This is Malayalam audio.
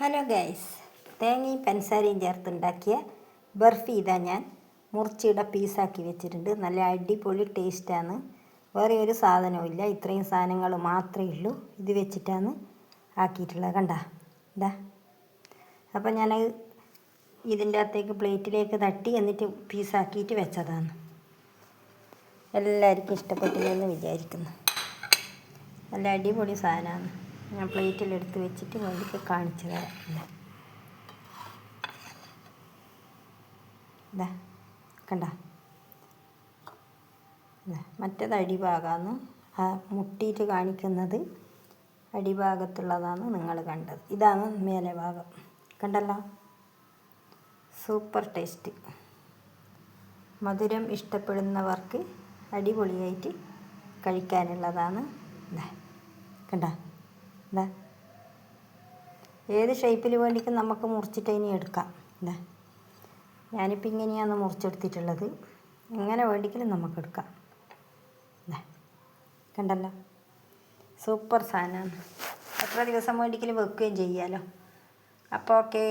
ഹലോ ഗൈസ്, തേങ്ങയും പഞ്ചസാരയും ചേർത്തുണ്ടാക്കിയ ബർഫി ഇതാ ഞാൻ മുറിച്ചിട പീസാക്കി വെച്ചിട്ടുണ്ട്. നല്ല അടിപൊളി ടേസ്റ്റാണ്. വേറെ ഒരു സാധനവും ഇല്ല, ഇത്രയും സാധനങ്ങൾ മാത്രമേ ഉള്ളൂ. ഇത് വെച്ചിട്ടാണ് ആക്കിയിട്ടുള്ളത്. കണ്ട ഇതാ. അപ്പം ഞാൻ ഇതിൻ്റെ അകത്തേക്ക് പ്ലേറ്റിലേക്ക് തട്ടി എന്നിട്ട് പീസാക്കിയിട്ട് വെച്ചതാണ്. എല്ലാവർക്കും ഇഷ്ടപ്പെട്ടില്ലെന്ന് വിചാരിക്കുന്നു. നല്ല അടിപൊളി സാധനമാണ്. ഞാൻ പ്ലേറ്റിലെടുത്ത് വെച്ചിട്ട് വേണ്ടിയിട്ട് കാണിച്ചു തരാം. ഇതാ കണ്ട, മറ്റേത് അടിഭാഗമാണ്. ആ മുട്ടിയിട്ട് കാണിക്കുന്നത് അടിഭാഗത്തുള്ളതാണ് നിങ്ങൾ കണ്ടത്. ഇതാണ് മേലെ ഭാഗം. കണ്ടല്ലോ, സൂപ്പർ ടേസ്റ്റ്. മധുരം ഇഷ്ടപ്പെടുന്നവർക്ക് അടിപൊളിയായിട്ട് കഴിക്കാനുള്ളതാണ്. ഇതാ കണ്ട, ഇതാ ഏത് ഷേപ്പിൽ വേണ്ടിക്കും നമുക്ക് മുറിച്ചിട്ട് ഇനി എടുക്കാം. ഇതാ ഞാനിപ്പോൾ ഇങ്ങനെയാണ് മുറിച്ചെടുത്തിട്ടുള്ളത്. എങ്ങനെ വേണ്ടിക്കലും നമുക്ക് എടുക്കാം. ഇതാ കണ്ടല്ലോ, സൂപ്പർ സാധനമാണ്. എത്ര ദിവസം വേണ്ടിക്കലും വെക്കുകയും ചെയ്യാമല്ലോ. അപ്പോൾ ഓക്കേ.